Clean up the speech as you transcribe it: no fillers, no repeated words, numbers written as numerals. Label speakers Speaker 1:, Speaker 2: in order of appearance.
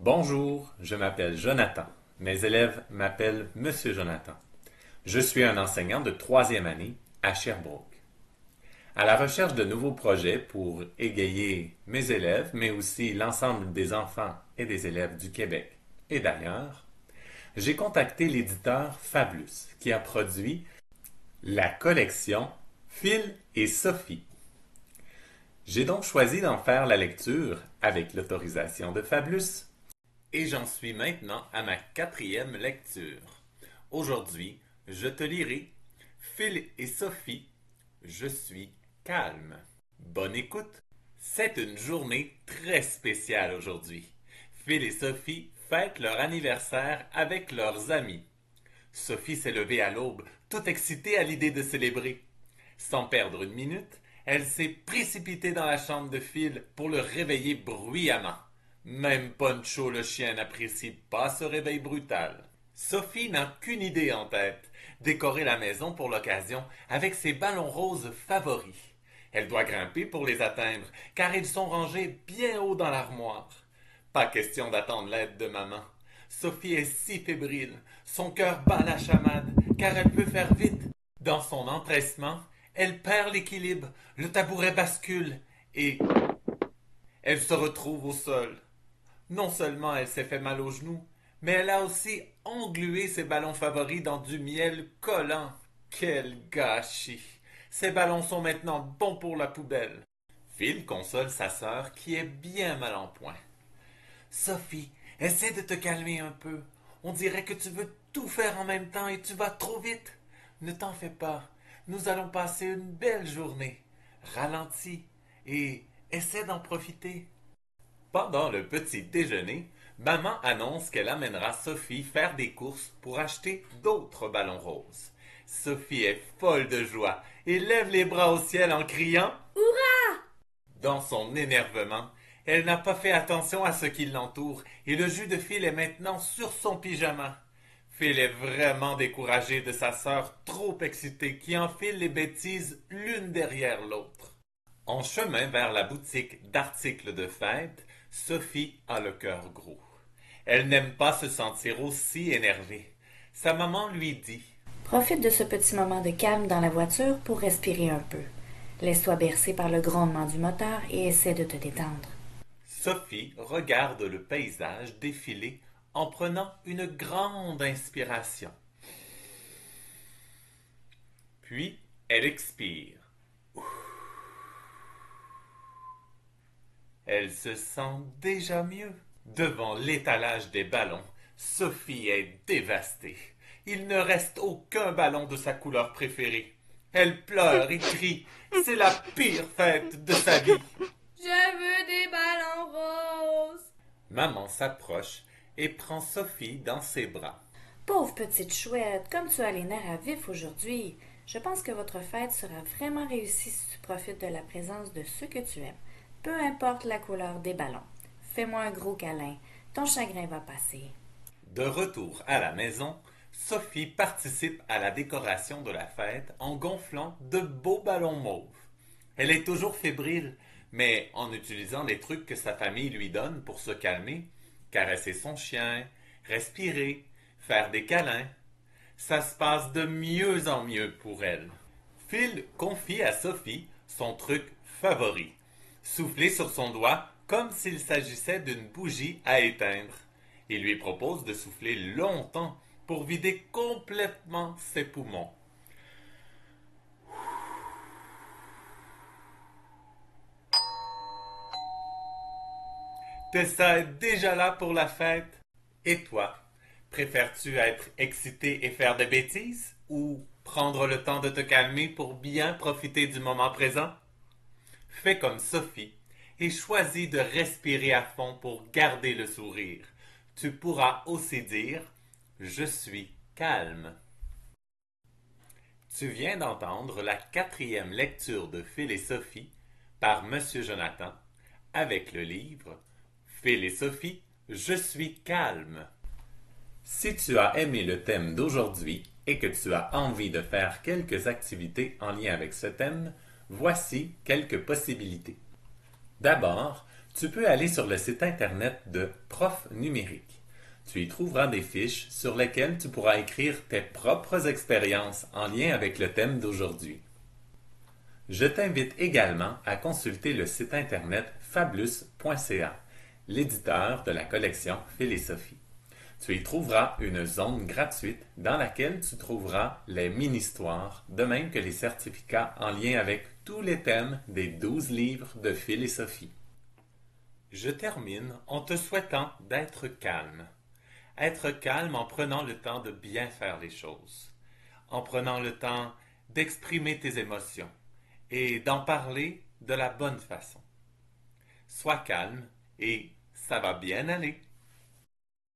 Speaker 1: Bonjour, je m'appelle Jonathan. Mes élèves m'appellent Monsieur Jonathan. Je suis un enseignant de troisième année à Sherbrooke. À la recherche de nouveaux projets pour égayer mes élèves, mais aussi l'ensemble des enfants et des élèves du Québec et d'ailleurs, j'ai contacté l'éditeur Fablus qui a produit la collection Phil et Sophie. J'ai donc choisi d'en faire la lecture avec l'autorisation de Fablus. Et j'en suis maintenant à ma quatrième lecture. Aujourd'hui, je te lirai Phil et Sophie, je suis calme. Bonne écoute. C'est une journée très spéciale aujourd'hui. Phil et Sophie fêtent leur anniversaire avec leurs amis. Sophie s'est levée à l'aube, toute excitée à l'idée de célébrer. Sans perdre une minute, elle s'est précipitée dans la chambre de Phil pour le réveiller bruyamment. Même Poncho le chien n'apprécie pas ce réveil brutal. Sophie n'a qu'une idée en tête, décorer la maison pour l'occasion avec ses ballons roses favoris. Elle doit grimper pour les atteindre, car ils sont rangés bien haut dans l'armoire. Pas question d'attendre l'aide de maman. Sophie est si fébrile, son cœur bat la chamade, car elle veut faire vite. Dans son empressement, elle perd l'équilibre, le tabouret bascule, et elle se retrouve au sol. Non seulement elle s'est fait mal aux genoux, mais elle a aussi englué ses ballons favoris dans du miel collant. Quel gâchis! Ces ballons sont maintenant bons pour la poubelle. Phil console sa sœur qui est bien mal en point. Sophie, essaie de te calmer un peu. On dirait que tu veux tout faire en même temps et tu vas trop vite. Ne t'en fais pas. Nous allons passer une belle journée. Ralentis et essaie d'en profiter. Pendant le petit déjeuner, maman annonce qu'elle amènera Sophie faire des courses pour acheter d'autres ballons roses. Sophie est folle de joie et lève les bras au ciel en criant
Speaker 2: Hurrah!
Speaker 1: Dans son énervement, elle n'a pas fait attention à ce qui l'entoure et le jus de Phil est maintenant sur son pyjama. Phil est vraiment découragé de sa sœur trop excitée qui enfile les bêtises l'une derrière l'autre. En chemin vers la boutique d'articles de fête, Sophie a le cœur gros. Elle n'aime pas se sentir aussi énervée. Sa maman lui dit
Speaker 2: Profite de ce petit moment de calme dans la voiture pour respirer un peu. Laisse-toi bercer par le grondement du moteur et essaie de te détendre.
Speaker 1: Sophie regarde le paysage défiler en prenant une grande inspiration. Puis, elle expire. Elle se sent déjà mieux. Devant l'étalage des ballons, Sophie est dévastée. Il ne reste aucun ballon de sa couleur préférée. Elle pleure et crie. C'est la pire fête de sa vie.
Speaker 3: Je veux des ballons roses.
Speaker 1: Maman s'approche et prend Sophie dans ses bras.
Speaker 2: Pauvre petite chouette, comme tu as les nerfs à vif aujourd'hui. Je pense que votre fête sera vraiment réussie si tu profites de la présence de ceux que tu aimes. Peu importe la couleur des ballons. Fais-moi un gros câlin. Ton chagrin va passer.
Speaker 1: De retour à la maison, Sophie participe à la décoration de la fête en gonflant de beaux ballons mauves. Elle est toujours fébrile, mais en utilisant les trucs que sa famille lui donne pour se calmer, caresser son chien, respirer, faire des câlins, ça se passe de mieux en mieux pour elle. Phil confie à Sophie son truc favori, souffler sur son doigt comme s'il s'agissait d'une bougie à éteindre. Il lui propose de souffler longtemps pour vider complètement ses poumons. Tessa est déjà là pour la fête. Et toi, préfères-tu être excité et faire des bêtises ou prendre le temps de te calmer pour bien profiter du moment présent? Fais comme Sophie et choisis de respirer à fond pour garder le sourire. Tu pourras aussi dire « Je suis calme ». Tu viens d'entendre la quatrième lecture de Phil et Sophie par Monsieur Jonathan avec le livre Phil et Sophie, je suis calme. Si tu as aimé le thème d'aujourd'hui et que tu as envie de faire quelques activités en lien avec ce thème, voici quelques possibilités. D'abord, Tu peux aller sur le site internet de Prof Numérique. Tu y trouveras des fiches sur lesquelles tu pourras écrire tes propres expériences en lien avec le thème d'aujourd'hui. Je t'invite également à consulter le site internet fablus.ca, l'éditeur de la collection Philosophie. Tu y trouveras une zone gratuite dans laquelle tu trouveras les mini-histoires, de même que les certificats en lien avec tous les thèmes des 12 livres de philosophie. Je termine en te souhaitant d'être calme. Être calme en prenant le temps de bien faire les choses, en prenant le temps d'exprimer tes émotions et d'en parler de la bonne façon. Sois calme et ça va bien aller.